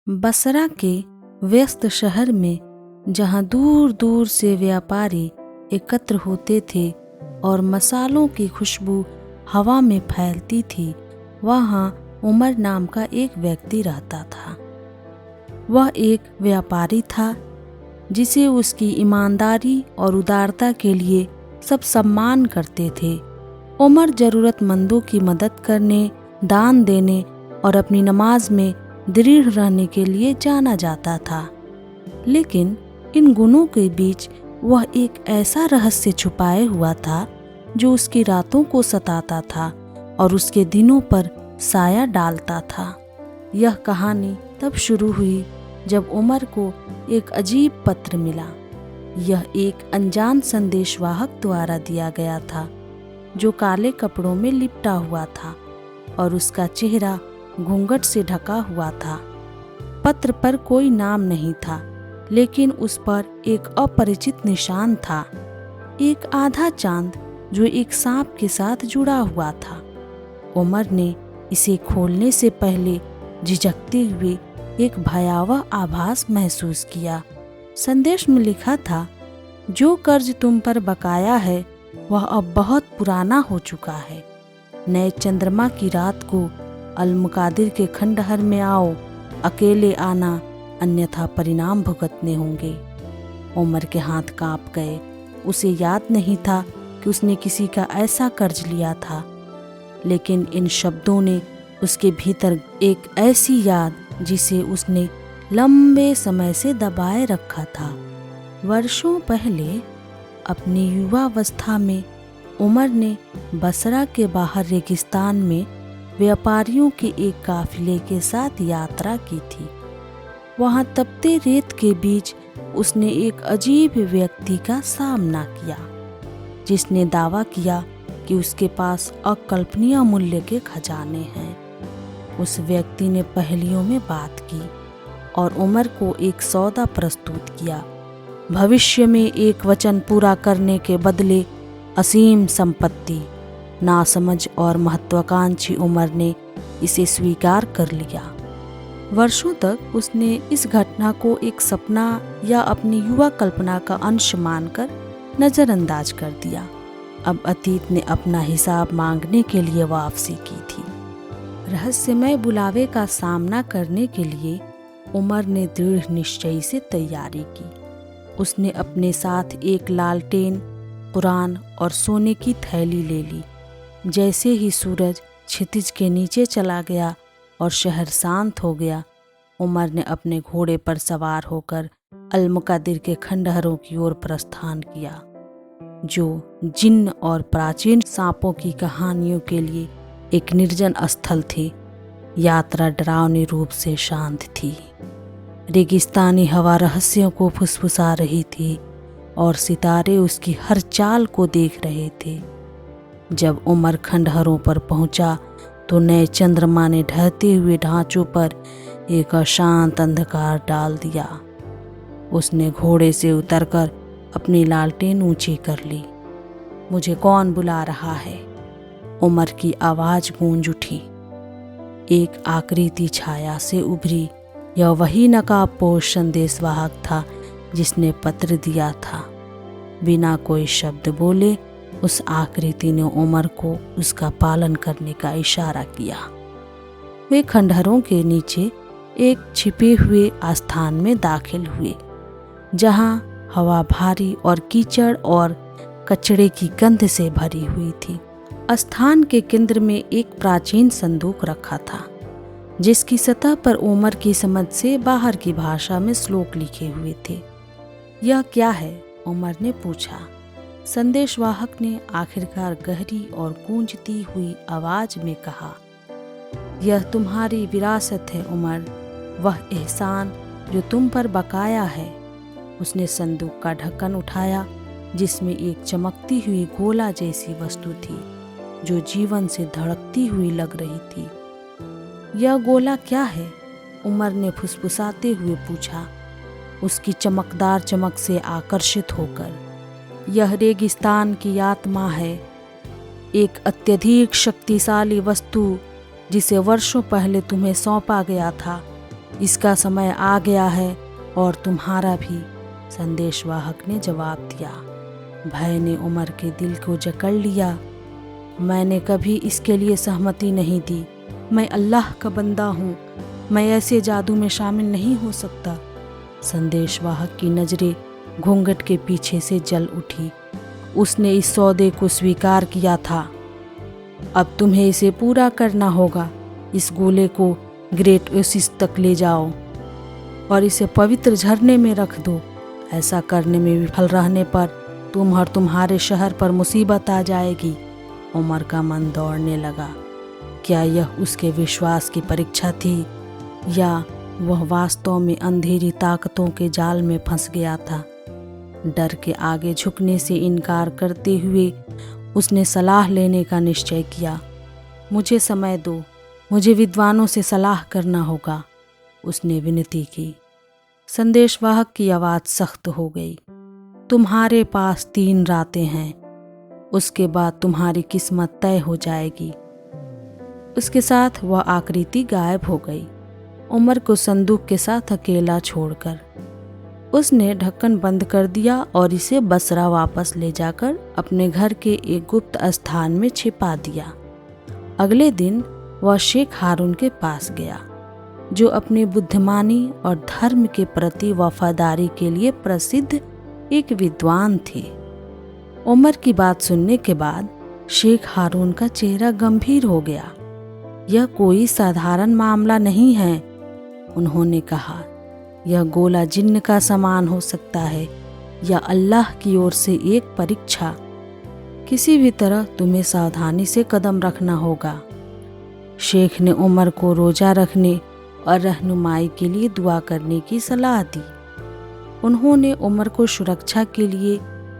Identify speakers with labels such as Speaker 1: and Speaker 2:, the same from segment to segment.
Speaker 1: बसरा के व्यस्त शहर में जहाँ दूर दूर से व्यापारी एकत्र होते थे और मसालों की खुशबू हवा में फैलती थी, वहाँ उमर नाम का एक व्यक्ति रहता था। वह एक व्यापारी था जिसे उसकी ईमानदारी और उदारता के लिए सब सम्मान करते थे। उमर ज़रूरतमंदों की मदद करने, दान देने और अपनी नमाज में दृढ़ रहने के लिए जाना जाता था। लेकिन इन गुणों के बीच वह एक ऐसा रहस्य छुपाए हुआ था जो उसकी रातों को सताता था और उसके दिनों पर साया डालता था। यह कहानी तब शुरू हुई जब उमर को एक अजीब पत्र मिला। यह एक अनजान संदेशवाहक द्वारा दिया गया था जो काले कपड़ों में लिपटा हुआ था और उसका चेहरा घूंघट से ढका हुआ था। पत्र पर कोई नाम नहीं था, लेकिन उस पर एक अपरिचित निशान था, एक आधा चांद जो एक सांप के साथ जुड़ा हुआ था। उमर ने इसे खोलने से पहले झिझकते हुए एक भयावह आभास महसूस किया। संदेश में लिखा था, जो कर्ज तुम पर बकाया है वह अब बहुत पुराना हो चुका है। नए चंद्रमा की रात को अल-मुकादिर के खंडहर में आओ, अकेले आना, अन्यथा परिणाम भुगतने होंगे। उमर के हाथ कांप गए। उसे याद नहीं था कि उसने किसी का ऐसा कर्ज लिया था, लेकिन इन शब्दों ने उसके भीतर एक ऐसी याद जिसे उसने लंबे समय से दबाए रखा था। वर्षों पहले अपनी युवावस्था में उमर ने बसरा के बाहर रेगिस्तान में व्यापारियों के एक काफिले के साथ यात्रा की थी। वहां तपते रेत के बीच उसने एक अजीब व्यक्ति का सामना किया जिसने दावा किया कि उसके पास अकल्पनीय मूल्य के खजाने हैं। उस व्यक्ति ने पहेलियों में बात की और उमर को एक सौदा प्रस्तुत किया। भविष्य में एक वचन पूरा करने के बदले असीम संपत्ति। नासमझ और महत्वाकांक्षी उमर ने इसे स्वीकार कर लिया। वर्षों तक उसने इस घटना को एक सपना या अपनी युवा कल्पना का अंश मानकर नज़रअंदाज कर दिया। अब अतीत ने अपना हिसाब मांगने के लिए वापसी की थी। रहस्यमय बुलावे का सामना करने के लिए उमर ने दृढ़ निश्चय से तैयारी की। उसने अपने साथ एक लालटेन, कुरान और सोने की थैली ले ली। जैसे ही सूरज क्षितिज के नीचे चला गया और शहर शांत हो गया, उमर ने अपने घोड़े पर सवार होकर अल-मुकादिर के खंडहरों की ओर प्रस्थान किया, जो जिन्न और प्राचीन सांपों की कहानियों के लिए एक निर्जन स्थल थे। यात्रा डरावनी रूप से शांत थी। रेगिस्तानी हवा रहस्यों को फुसफुसा रही थी और सितारे उसकी हर चाल को देख रहे थे। जब उमर खंडहरों पर पहुंचा तो नए चंद्रमा ने ढहते हुए ढांचों पर एक अशांत अंधकार डाल दिया। उसने घोड़े से उतरकर अपनी लालटेन ऊंची कर ली। मुझे कौन बुला रहा है? उमर की आवाज गूंज उठी। एक आकृति छाया से उभरी। यह वही नकाबपोश संदेशवाहक था जिसने पत्र दिया था। बिना कोई शब्द बोले उस आकृति ने उमर को उसका पालन करने का इशारा किया। वे खंडहरों के नीचे एक छिपे हुए आस्थान में दाखिल हुए, जहां हवा भारी और कीचड़ और कचड़े की गंध से भरी हुई थी। आस्थान के केंद्र में एक प्राचीन संदूक रखा था, जिसकी सतह पर उमर की समझ से बाहर की भाषा में श्लोक लिखे हुए थे। यह क्या है? उमर ने पूछा। संदेशवाहक ने आखिरकार गहरी और गूंजती हुई आवाज में कहा, यह तुम्हारी विरासत है उमर, वह एहसान जो तुम पर बकाया है। उसने संदूक का ढक्कन उठाया, जिसमें एक चमकती हुई गोला जैसी वस्तु थी जो जीवन से धड़कती हुई लग रही थी। यह गोला क्या है? उमर ने फुसफुसाते हुए पूछा, उसकी चमकदार चमक से आकर्षित होकर। यह रेगिस्तान की आत्मा है, एक अत्यधिक शक्तिशाली वस्तु जिसे वर्षों पहले तुम्हें सौंपा गया था। इसका समय आ गया है और तुम्हारा भी, संदेशवाहक ने जवाब दिया। भय ने उमर के दिल को जकड़ लिया। मैंने कभी इसके लिए सहमति नहीं दी। मैं अल्लाह का बंदा हूँ, मैं ऐसे जादू में शामिल नहीं हो सकता। संदेशवाहक की नज़रें घूंघट के पीछे से जल उठी। उसने इस सौदे को स्वीकार किया था। अब तुम्हें इसे पूरा करना होगा। इस गोले को ग्रेट ओसिस तक ले जाओ और इसे पवित्र झरने में रख दो। ऐसा करने में विफल रहने पर तुम और तुम्हारे शहर पर मुसीबत आ जाएगी। उमर का मन दौड़ने लगा। क्या यह उसके विश्वास की परीक्षा थी या वह वास्तव में अंधेरी ताकतों के जाल में फंस गया था? डर के आगे झुकने से इनकार करते हुए उसने सलाह लेने का निश्चय किया। मुझे समय दो, मुझे विद्वानों से सलाह करना होगा, उसने विनती की। संदेशवाहक की आवाज़ सख्त हो गई। तुम्हारे पास 3 रातें हैं, उसके बाद तुम्हारी किस्मत तय हो जाएगी। उसके साथ वह आकृति गायब हो गई, उमर को संदूक के साथ अकेला छोड़कर। उसने ढक्कन बंद कर दिया और इसे बसरा वापस ले जाकर अपने घर के एक गुप्त स्थान में छिपा दिया। अगले दिन वह शेख हारून के पास गया, जो अपनी बुद्धिमानी और धर्म के प्रति वफादारी के लिए प्रसिद्ध एक विद्वान थे। उमर की बात सुनने के बाद शेख हारून का चेहरा गंभीर हो गया। यह कोई साधारण मामला नहीं है, उन्होंने कहा। यह गोला जिन्न का समान हो सकता है या अल्लाह की ओर से एक परीक्षा। किसी भी तरह तुम्हें सावधानी से कदम रखना होगा। शेख ने उमर को रोजा रखने और रहनुमाई के लिए दुआ करने की सलाह दी। उन्होंने उमर को सुरक्षा के लिए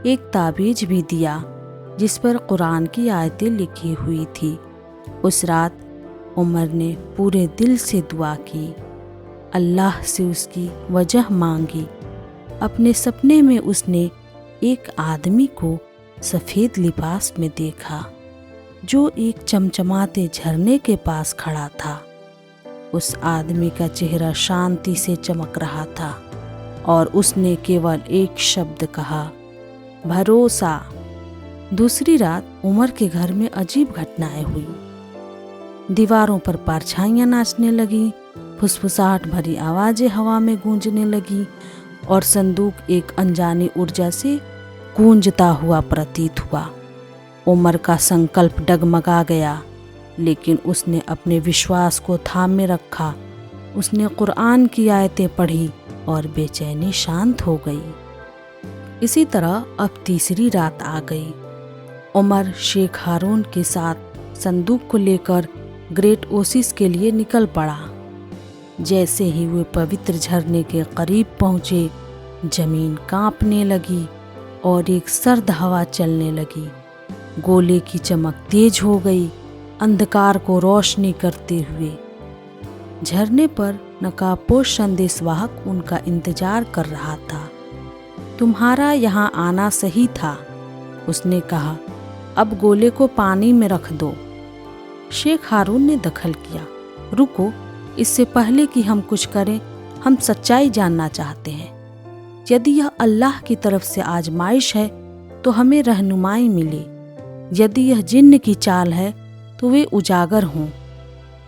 Speaker 1: एक ताबीज भी दिया जिस पर कुरान की आयतें लिखी हुई थी। उस रात उमर ने पूरे दिल से दुआ की, अल्लाह से उसकी वजह मांगी। अपने सपने में उसने एक आदमी को सफ़ेद लिबास में देखा जो एक चमचमाते झरने के पास खड़ा था। उस आदमी का चेहरा शांति से चमक रहा था और उसने केवल एक शब्द कहा, भरोसा। दूसरी रात उमर के घर में अजीब घटनाएं हुई। दीवारों पर परछाइयां नाचने लगी, फुसफुसाहट भरी आवाजें हवा में गूंजने लगी और संदूक एक अनजानी ऊर्जा से गूंजता हुआ प्रतीत हुआ। उमर का संकल्प डगमगा गया, लेकिन उसने अपने विश्वास को थामे रखा। उसने कुरान की आयतें पढ़ी और बेचैनी शांत हो गई। इसी तरह अब तीसरी रात आ गई। उमर शेख हारून के साथ संदूक को लेकर ग्रेट ओसिस के लिए निकल पड़ा। जैसे ही वे पवित्र झरने के करीब पहुँचे, जमीन कांपने लगी और एक सर्द हवा चलने लगी। गोले की चमक तेज हो गई, अंधकार को रोशनी करते हुए। झरने पर नकाबपोश संदेशवाहक उनका इंतजार कर रहा था। तुम्हारा यहाँ आना सही था, उसने कहा। अब गोले को पानी में रख दो। शेख हारून ने दखल किया। रुको, इससे पहले कि हम कुछ करें, हम सच्चाई जानना चाहते हैं। यदि यह अल्लाह की तरफ से आजमाइश है तो हमें रहनुमाई मिले। यदि यह जिन्न की चाल है तो वे उजागर हों।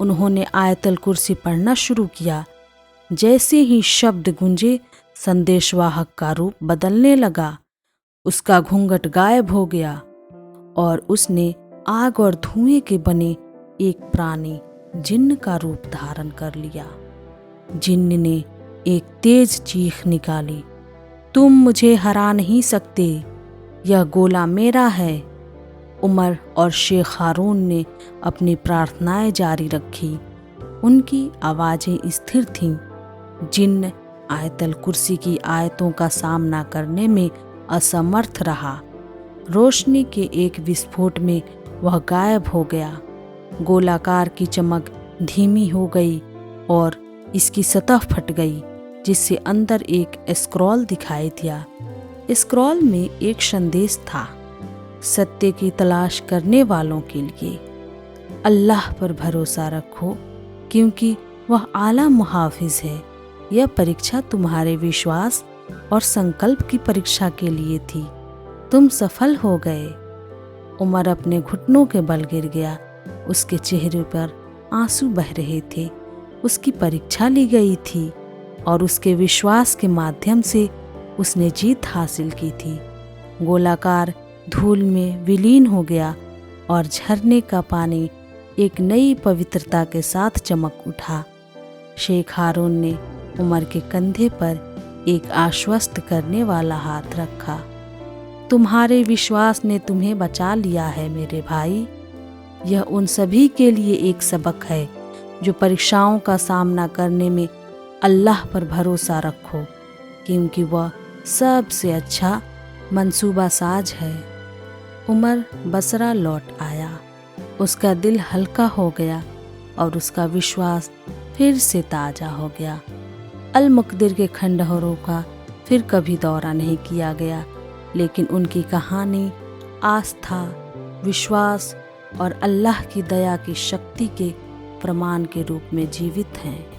Speaker 1: उन्होंने आयतल कुर्सी पढ़ना शुरू किया। जैसे ही शब्द गूंजे, संदेशवाहक का रूप बदलने लगा। उसका घूंघट गायब हो गया और उसने आग और धुएं के बने एक प्राणी जिन्न का रूप धारण कर लिया। जिन्न ने एक तेज चीख निकाली, तुम मुझे हरा नहीं सकते, यह गोला मेरा है। उमर और शेख हारून ने अपनी प्रार्थनाएं जारी रखी। उनकी आवाज़ें स्थिर थीं। जिन्न आयतल कुर्सी की आयतों का सामना करने में असमर्थ रहा। रोशनी के एक विस्फोट में वह गायब हो गया। गोलाकार की चमक धीमी हो गई और इसकी सतह फट गई, जिससे अंदर एक स्क्रॉल दिखाई दिया। स्क्रॉल में एक संदेश था, सत्य की तलाश करने वालों के लिए। अल्लाह पर भरोसा रखो, क्योंकि वह आला मुहाफिज है। यह परीक्षा तुम्हारे विश्वास और संकल्प की परीक्षा के लिए थी। तुम सफल हो गए। उमर अपने घुटनों के बल गिर गया। उसके चेहरे पर आंसू बह रहे थे। उसकी परीक्षा ली गई थी और उसके विश्वास के माध्यम से उसने जीत हासिल की थी। गोलाकार धूल में विलीन हो गया और झरने का पानी एक नई पवित्रता के साथ चमक उठा। शेख हारून ने उमर के कंधे पर एक आश्वस्त करने वाला हाथ रखा। तुम्हारे विश्वास ने तुम्हें बचा लिया है मेरे भाई। यह उन सभी के लिए एक सबक है जो परीक्षाओं का सामना करने में अल्लाह पर भरोसा रखो, क्योंकि वह सबसे अच्छा मंसूबा साज है। उमर बसरा लौट आया। उसका दिल हल्का हो गया और उसका विश्वास फिर से ताज़ा हो गया। अल-मुक़दिर के खंडहरों का फिर कभी दौरा नहीं किया गया, लेकिन उनकी कहानी आस्था, विश्वास और अल्लाह की दया की शक्ति के प्रमाण के रूप में जीवित हैं।